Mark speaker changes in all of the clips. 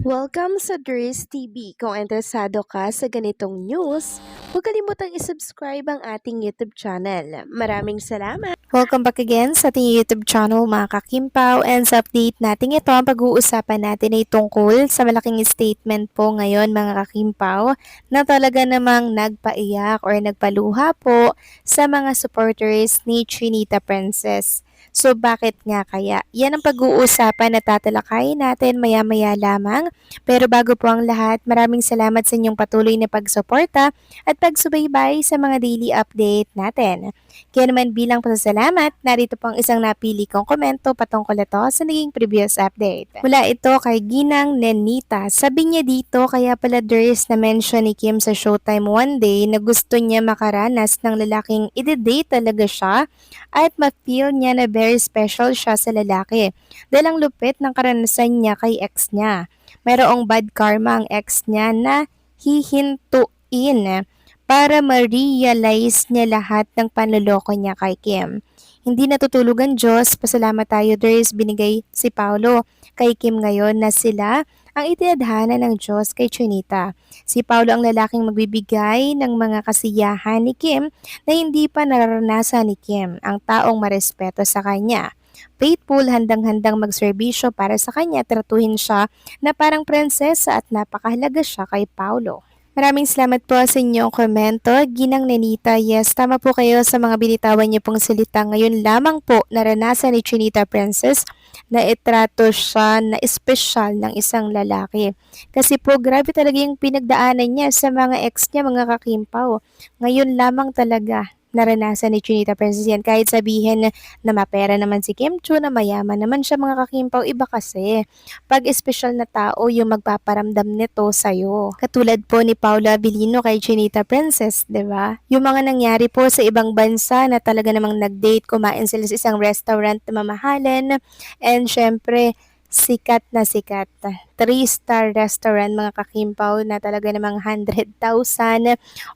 Speaker 1: Welcome sa Dries TV. Kung interesado ka sa ganitong news, huwag kalimutang isubscribe ang ating YouTube channel. Maraming salamat! Welcome back again sa ating YouTube channel mga kakimpaw, and sa update natin ito, ang pag-uusapan natin ay tungkol sa malaking statement po ngayon mga kakimpaw na talaga namang nagpaiyak or nagpaluha po sa mga supporters ni Chinita Princess. So bakit nga kaya? Yan ang pag-uusapan na tatalakayin natin maya-maya lamang. Pero bago po ang lahat, maraming salamat sa inyong patuloy na pagsuporta at pagsubaybay sa mga daily update natin. Kaya naman bilang pasasalamat, narito po ang isang napili kong komento patungkol ito sa naging previous update. Mula ito kay Ginang Nenita. Sabi niya dito, kaya pala Dries na mention ni Kim sa Showtime one day na gusto niya makaranas ng lalaking ide-date talaga siya at ma-feel niya na very special siya sa lalaki dahil ang lupit ng karanasan niya kay ex niya. Mayroong bad karma ang ex niya na hihintuin para ma-realize niya lahat ng panloloko niya kay Kim. Hindi natutulog ang Diyos, pasalamat tayo Dries, binigay si Paulo kay Kim ngayon na sila ang itinadhana ng Diyos kay Chinita. Si Paulo ang lalaking magbibigay ng mga kasiyahan ni Kim na hindi pa nararanasan ni Kim, ang taong marespeto sa kanya. Faithful, handang-handang magserbisyo para sa kanya, tratuhin siya na parang prinsesa at napakahalaga siya kay Paulo. Maraming salamat po sa inyong komento, Ginang Nenita. Yes, tama po kayo sa mga binitawan niyo pong salita. Ngayon lamang po naranasan ni Chinita Princess na itrato siya na espesyal ng isang lalaki. Kasi po grabe talaga yung pinagdaanan niya sa mga ex niya, mga kakimpaw. Ngayon lamang talaga naranasan ni Chinita Princess yan. Kahit sabihin na mapera naman si Kim Chu, na mayaman naman siya mga kakimpaw, iba kasi pag espesyal na tao yung magpaparamdam nito sa'yo. Katulad po ni Paula Abilino kay Chinita Princess, di ba? Yung mga nangyari po sa ibang bansa na talaga namang nag-date, kumain sila sa isang restaurant na mamahalin, and syempre, sikat na sikat. 3-star restaurant mga kakimpaw na talaga namang 100,000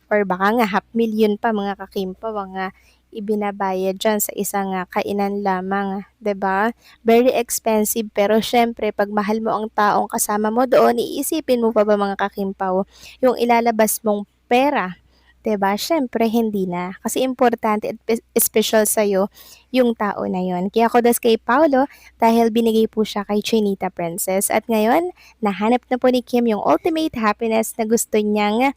Speaker 1: or baka nga half million pa mga kakimpaw mga ibinabayad dyan sa isang kainan lamang, 'di ba? Very expensive, pero syempre pag mahal mo ang taong kasama mo doon, iisipin mo pa ba mga kakimpaw yung ilalabas mong pera? 'Di ba? Syempre hindi na. Kasi importante at special sa'yo yung tao na yon. Kaya kudos kay Paulo dahil binigay po siya kay Chinita Princess. At ngayon, nahanap na po ni Kim yung ultimate happiness na gusto niyang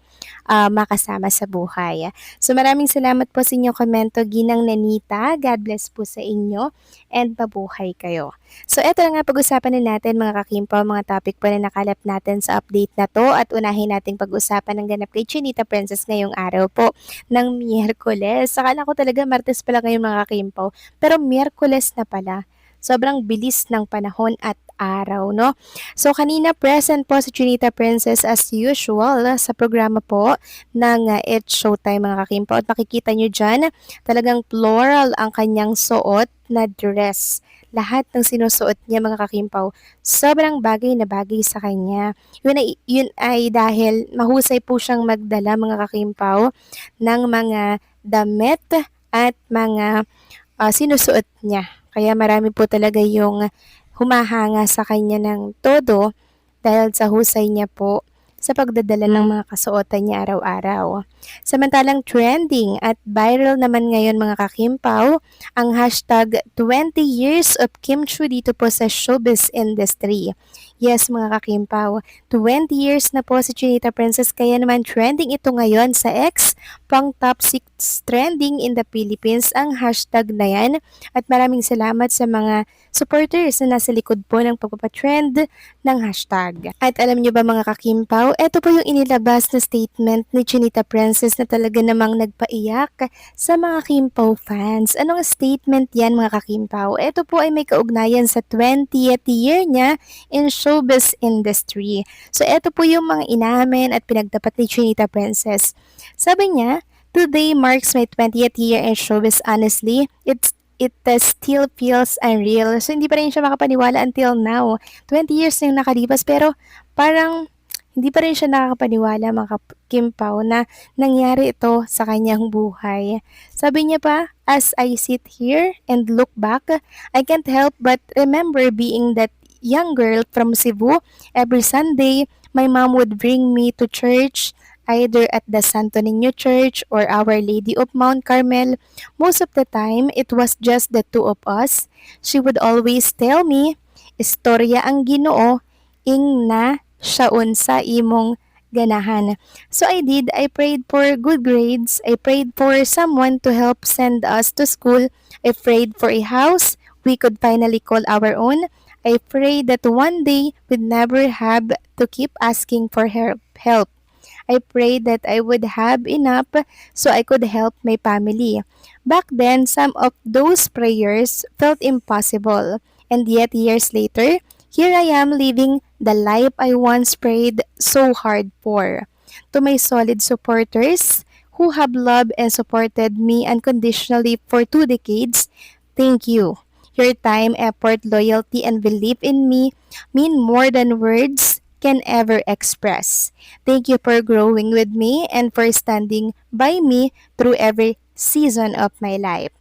Speaker 1: makasama sa buhay. So maraming salamat po sa inyong komento, Ginang Nanita. God bless po sa inyo and mabuhay kayo. So eto na nga pag-usapan na natin mga kakimpaw, mga topic po na nakalap natin sa update na to, at unahin nating pag-usapan ng ganap kay Chinita Princess ngayong araw po ng Miyerkules. Akala ko talaga Martes pala ngayon mga kakimpaw, pero Miyerkules na pala. Sobrang bilis ng panahon at araw, no? So, kanina present po si Chinita Princess as usual sa programa po ng It's Showtime mga kakimpaw. At makikita nyo dyan, talagang floral ang kanyang suot na dress. Lahat ng sinusuot niya mga kakimpaw, sobrang bagay na bagay sa kanya. Yun ay dahil mahusay po siyang magdala mga kakimpaw ng mga damit at mga sinusuot niya. Kaya marami po talaga yung humahanga sa kanya ng todo dahil sa husay niya po sa pagdadala ng mga kasuotan niya araw-araw. Samantalang trending at viral naman ngayon mga kakimpaw, ang hashtag 20 years of Kim Chu dito po sa showbiz industry. Yes mga kakimpaw, 20 years na po si Chinita Princess, kaya naman trending ito ngayon sa X, pang top 6 trending in the Philippines ang hashtag na yan, at maraming salamat sa mga supporters na nasa likod po ng pagpapatrend ng hashtag. At alam niyo ba mga kakimpaw, ito po yung inilabas na statement ni Chinita Princess na talaga namang nagpaiyak sa mga Kimpaw fans. Anong statement yan mga kakimpaw? Ito po ay may kaugnayan sa 20th year niya in showbiz industry. So ito po yung mga inamin at pinagdapat ni Chinita Princess. Sabi niya, "Today marks my 20th year in showbiz. Honestly, it still feels unreal." So, hindi pa rin siya makapaniwala until now. 20 years na yung nakalipas, pero parang hindi pa rin siya nakakapaniwala mga Kimpaw na nangyari ito sa kanyang buhay. Sabi niya pa, "As I sit here and look back, I can't help but remember being that young girl from Cebu, every Sunday, my mom would bring me to church, either at the Santo Niño Church or Our Lady of Mount Carmel. Most of the time, it was just the two of us. She would always tell me, istorya ang Ginoo, ing na siyaon sa imong ganahan. So I did. I prayed for good grades. I prayed for someone to help send us to school. I prayed for a house we could finally call our own. I prayed that one day we'd never have to keep asking for help. I prayed that I would have enough so I could help my family. Back then, some of those prayers felt impossible. And yet, years later, here I am living the life I once prayed so hard for. To my solid supporters who have loved and supported me unconditionally for 2 decades, thank you. Your time, effort, loyalty, and belief in me mean more than words can ever express. Thank you for growing with me and for standing by me through every season of my life.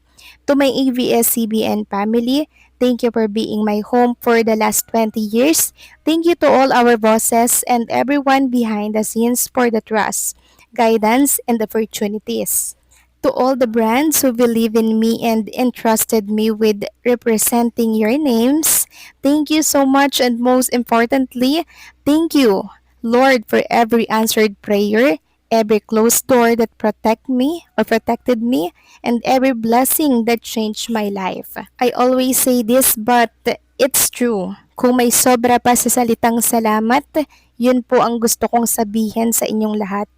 Speaker 1: To my ABS-CBN family, thank you for being my home for the last 20 years. Thank you to all our bosses and everyone behind the scenes for the trust, guidance, and opportunities. To all the brands who believe in me and entrusted me with representing your names, thank you so much, and most importantly, thank you, Lord, for every answered prayer, every closed door that protected me, and every blessing that changed my life. I always say this, but it's true. Kung may sobra pa sa salitang salamat, yun po ang gusto kong sabihin sa inyong lahat.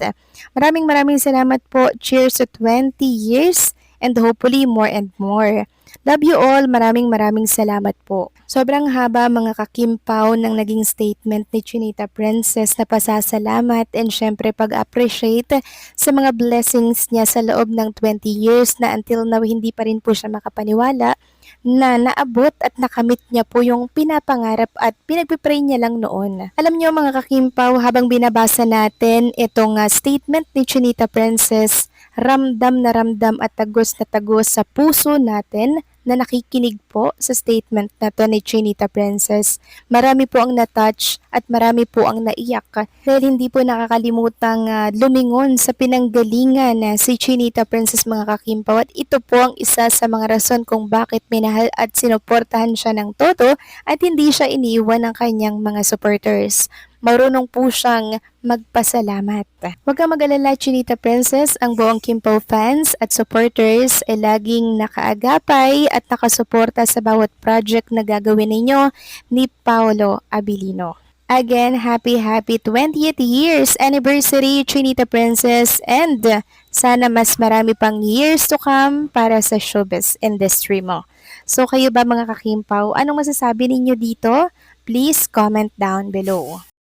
Speaker 1: Maraming maraming salamat po. Cheers to 20 years and hopefully more and more. Love you all. Maraming maraming salamat po. Sobrang haba mga kakimpaw ng naging statement ni Chinita Princess na pasasalamat and syempre pag-appreciate sa mga blessings niya sa loob ng 20 years na until now hindi pa rin po siya makapaniwala na naabot at nakamit niya po yung pinapangarap at pinagpipray niya lang noon. Alam niyo mga kakimpaw, habang binabasa natin itong statement ni Chinita Princess, ramdam at tagos na tagos sa puso natin na nakikinig po sa statement na to ni Chinita Princess. Marami po ang natouch at marami po ang naiyak dahil hindi po nakakalimutang lumingon sa pinanggalingan na si Chinita Princess mga kakimpaw, at ito po ang isa sa mga rason kung bakit minahal at sinuportahan siya ng todo at hindi siya iniwan ng kanyang mga supporters. Marunong po siyang magpasalamat. Huwag kang mag-alala, Chinita Princess, ang buong Kimpaw fans at supporters ay laging nakaagapay at nakasuporta sa bawat project na gagawin ninyo ni Paolo Abilino. Again, happy 20th years anniversary, Chinita Princess, and sana mas marami pang years to come para sa showbiz industry mo. So kayo ba mga kakimpaw, anong masasabi ninyo dito? Please comment down below.